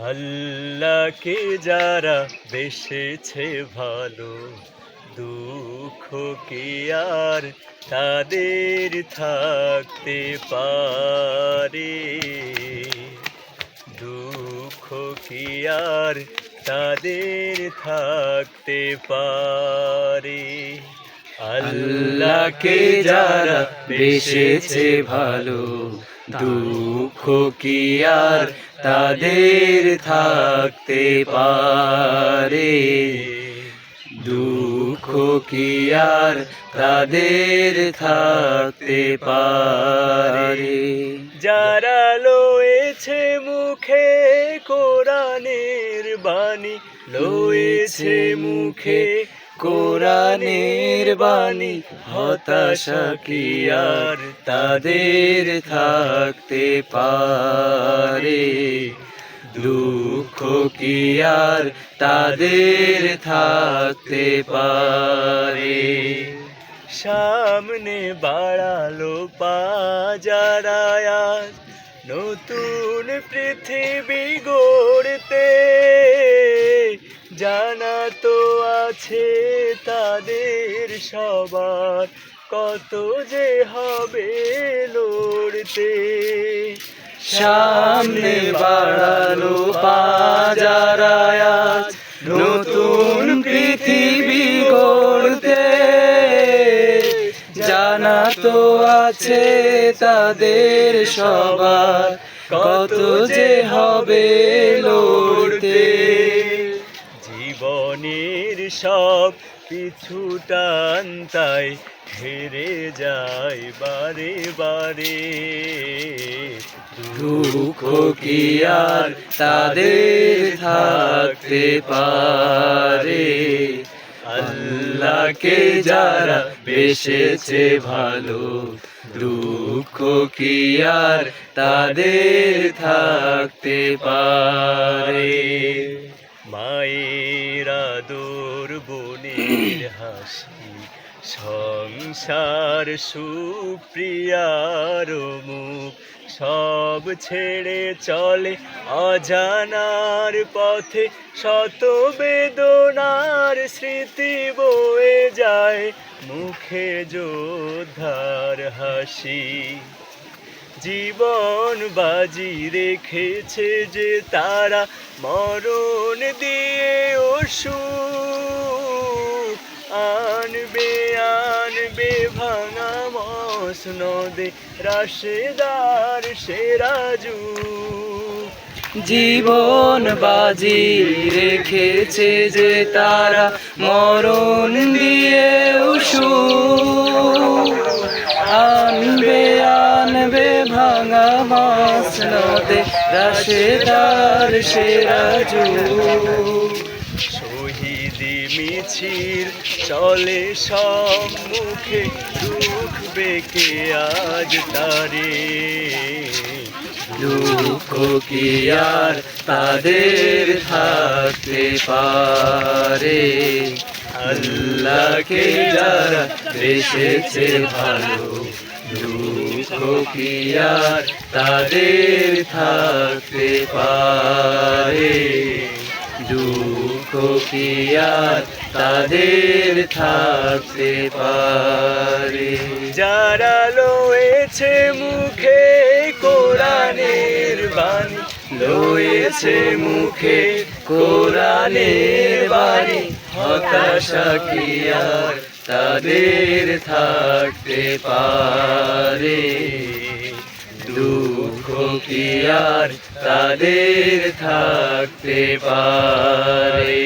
আল্লাহকে যারা বেসেছে ভালো, দুঃখ কি আর তাদের থাকতে পারে? দুঃখ কি আর তাদের থাকতে পারে? আল্লাহকে যারা বেসেছে ভালো, দুঃখ কি আর তাদের থাকতে পারে? দুঃখ কি আর তাদের থাকতে পারে? যারা লয়েছে মুখে কোরআনের বাণী, লয়েছে মুখে কোরআনের বাণী, হতাশা কি আর তাদের থাকতে পারে? দুঃখ কি আর তাদের থাকতে পারে? সামনে বাড়ালো পা যারা আজ নতুন পৃথিবী গড়তে, জানা তো আছে তাদের সবার কত যে হবে লড়তে। সামনে বাড়ালো পা যারা আজ নতুন পৃথিবী গড়তে, জানা তো আছে তাদের সবার কত যে হবে লড়তে। জীবনের সব পিছু টান তাই হেরে যায় বারে বারে। দুঃখ কি আর তাদের থাকতে পারে? আল্লাহকে যারা বেসেছে ভালো, দুঃখ কি আর তাদের থাকতে পারে? মায়ের আদর বোনের হাসি, সংসার সুপ্রিয়ার মুখ, সব ছেড়ে চলে অজানার পথে। শত বেদনার স্মৃতি বয়ে যায় মুখে যোদ্ধার হাসি। জীবন বাজি রেখেছে যে তারা, মরণ দিয়ে সুখ আনবে আনবে ভাঙা মসনদে রাশেদার সেরাজু। জীবন বাজি রেখেছে যে তারা, মরণ দিয়ে আনবে আনবে ভাঙা মসনদে রাশেদার সেরাজু। শহীদি মিছিল চলে সম্মুখে, দুঃখ বেঁকে আজ তারে। দুঃখ কি আর তাদের থাকতে পারে? আল্লাহকে যারা বেসেছে ভালো, দুঃখ কি আর তাদের থাকতে পারে? দুঃখ কি আর তাদের থাকতে পারে? যারা লয়েছে মুখে কোরআনের বাণী, লয়েছে মুখে কোরআনের বাণী, হতাশা কি আর তাদের থাকতে পারে? দুঃখ কি আর তাদের থাকতে পারে?